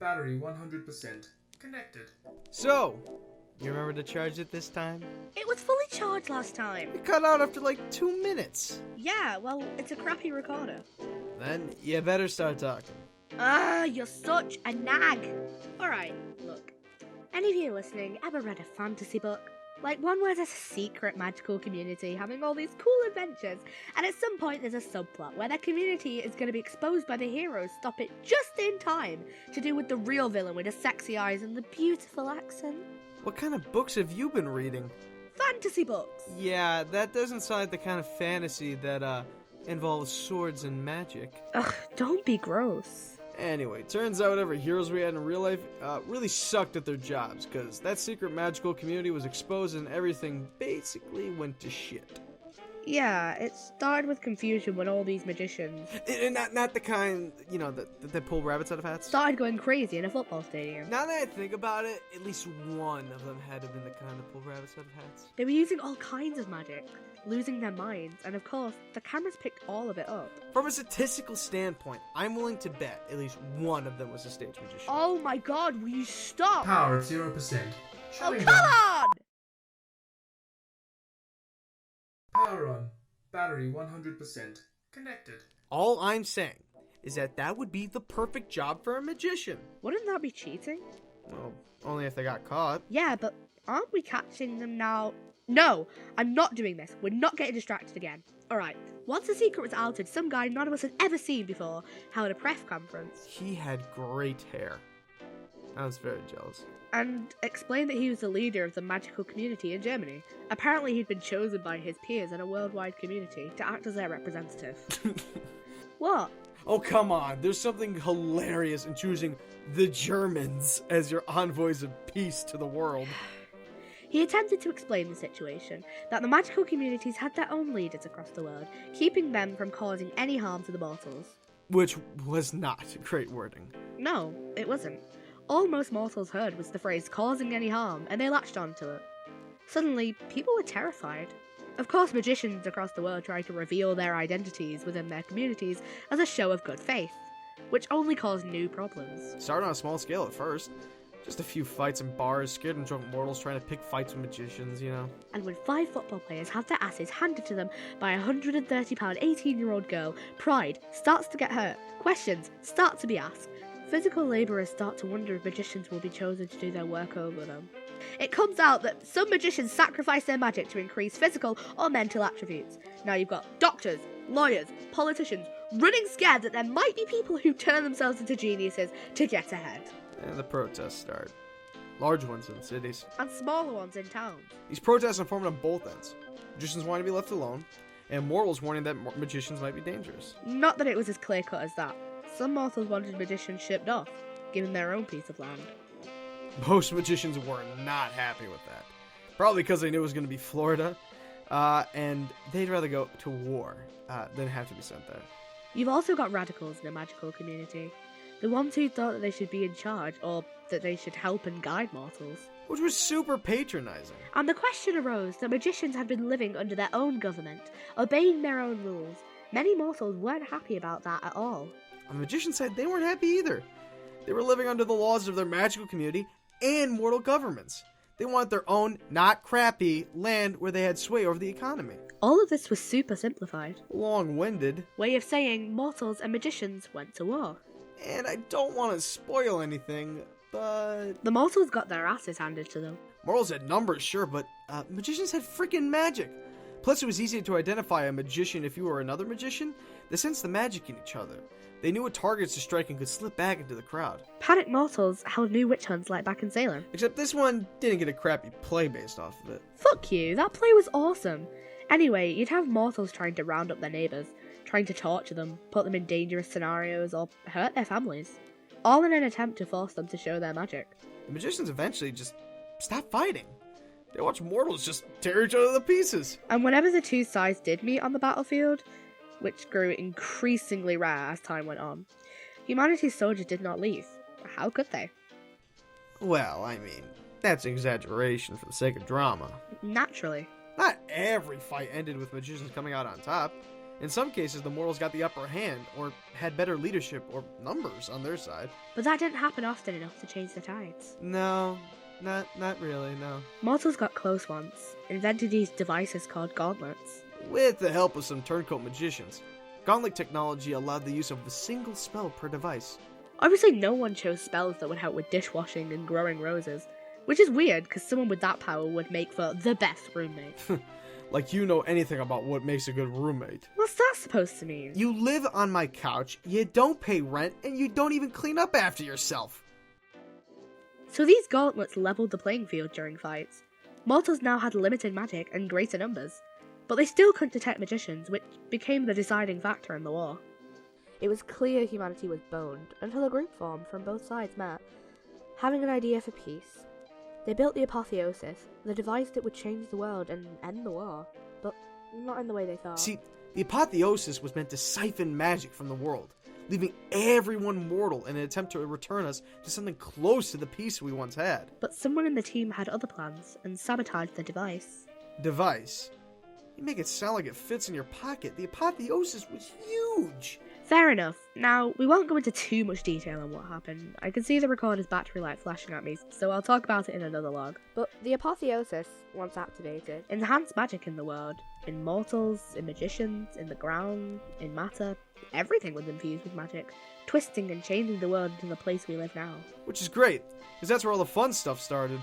Battery 100%. Connected. So, you remember to charge it this time? It was fully charged last time. It cut out after like 2 minutes. Yeah, well, it's a crappy recorder. Then you better start talking. You're such a nag. Alright, look. Any of you listening ever read a fantasy book? Like one where there's a secret magical community having all these cool adventures, and at some point there's a subplot where their community is going to be exposed by the heroes stop it just in time to deal with the real villain with the sexy eyes and the beautiful accent? What kind of books have you been reading? Fantasy books! Yeah, that doesn't sound like the kind of fantasy that involves swords and magic. Ugh, don't be gross. Anyway, turns out every heroes we had in real life really sucked at their jobs, because that secret magical community was exposed and everything basically went to shit. Yeah, it started with confusion when all these magicians... Not the kind, you know, that pull rabbits out of hats? started going crazy in a football stadium. Now that I think about it, at least one of them had to have been the kind that pull rabbits out of hats. They were using all kinds of magic, losing their minds, and of course, the cameras picked all of it up. From a statistical standpoint, I'm willing to bet at least one of them was a stage magician. Oh my god, will you stop? Power of 0%. Oh, come on! Power on. Battery 100%. Connected. All I'm saying is that would be the perfect job for a magician. Wouldn't that be cheating? Well, only if they got caught. Yeah, but aren't we catching them now? No, I'm not doing this. We're not getting distracted again. Alright, once the secret was outed, some guy none of us had ever seen before held a press conference. He had great hair. I was very jealous. And explained that he was the leader of the magical community in Germany. Apparently he'd been chosen by his peers in a worldwide community to act as their representative. What? Oh, come on. There's something hilarious in choosing the Germans as your envoys of peace to the world. He attempted to explain the situation, that the magical communities had their own leaders across the world, keeping them from causing any harm to the mortals. Which was not great wording. No, it wasn't. All most mortals heard was the phrase causing any harm, and they latched onto it. Suddenly, people were terrified. Of course, magicians across the world tried to reveal their identities within their communities as a show of good faith, which only caused new problems. Started on a small scale at first. Just a few fights in bars, scared and drunk mortals trying to pick fights with magicians, you know. And when 5 football players have their asses handed to them by a £130 18-year-old girl, pride starts to get hurt, questions start to be asked. Physical labourers start to wonder if magicians will be chosen to do their work over them. It comes out that some magicians sacrifice their magic to increase physical or mental attributes. Now you've got doctors, lawyers, politicians, running scared that there might be people who turn themselves into geniuses to get ahead. And the protests start. Large ones in cities. And smaller ones in towns. These protests are formed on both ends. Magicians wanting to be left alone, and mortals warning that magicians might be dangerous. Not that it was as clear-cut as that. Some mortals wanted magicians shipped off, given their own piece of land. Most magicians were not happy with that. Probably because they knew it was going to be Florida, and they'd rather go to war than have to be sent there. You've also got radicals in a magical community. The ones who thought that they should be in charge, or that they should help and guide mortals. Which was super patronizing. And the question arose that magicians had been living under their own government, obeying their own rules. Many mortals weren't happy about that at all. The magicians said they weren't happy either. They were living under the laws of their magical community and mortal governments. They wanted their own, not crappy, land where they had sway over the economy. All of this was super simplified. Long-winded. Way of saying mortals and magicians went to war. And I don't want to spoil anything, but... The mortals got their asses handed to them. Mortals had numbers, sure, but magicians had freaking magic. Plus, it was easy to identify a magician if you were another magician. They sensed the magic in each other. They knew what targets to strike and could slip back into the crowd. Panicked mortals held new witch hunts like back in Salem. Except this one didn't get a crappy play based off of it. Fuck you, that play was awesome. Anyway, you'd have mortals trying to round up their neighbours, trying to torture them, put them in dangerous scenarios, or hurt their families. All in an attempt to force them to show their magic. The magicians eventually just stopped fighting. They watched mortals just tear each other to pieces. And whenever the two sides did meet on the battlefield, which grew increasingly rare as time went on, humanity's soldiers did not leave. How could they? Well, I mean, that's an exaggeration for the sake of drama. Naturally. Not every fight ended with magicians coming out on top. In some cases, the mortals got the upper hand, or had better leadership or numbers on their side. But that didn't happen often enough to change the tides. No, not really, no. Mortals got close once, invented these devices called gauntlets. With the help of some turncoat magicians. Gauntlet technology allowed the use of a single spell per device. Obviously, no one chose spells that would help with dishwashing and growing roses, which is weird because someone with that power would make for the best roommate. Like you know anything about what makes a good roommate. What's that supposed to mean? You live on my couch, you don't pay rent, and you don't even clean up after yourself. So these gauntlets leveled the playing field during fights. Mortals now had limited magic and greater numbers, but they still couldn't detect magicians, which became the deciding factor in the war. It was clear humanity was boned until a group formed from both sides met, having an idea for peace. They built the Apotheosis, the device that would change the world and end the war, but not in the way they thought. See, the Apotheosis was meant to siphon magic from the world, leaving everyone mortal in an attempt to return us to something close to the peace we once had. But someone in the team had other plans and sabotaged the device. Device? You make it sound like it fits in your pocket. The Apotheosis was huge! Fair enough. Now, we won't go into too much detail on what happened. I can see the recorder's battery light flashing at me, so I'll talk about it in another log. But the Apotheosis, once activated, enhanced magic in the world. In mortals, in magicians, in the ground, in matter. Everything was infused with magic, twisting and changing the world into the place we live now. Which is great, because that's where all the fun stuff started.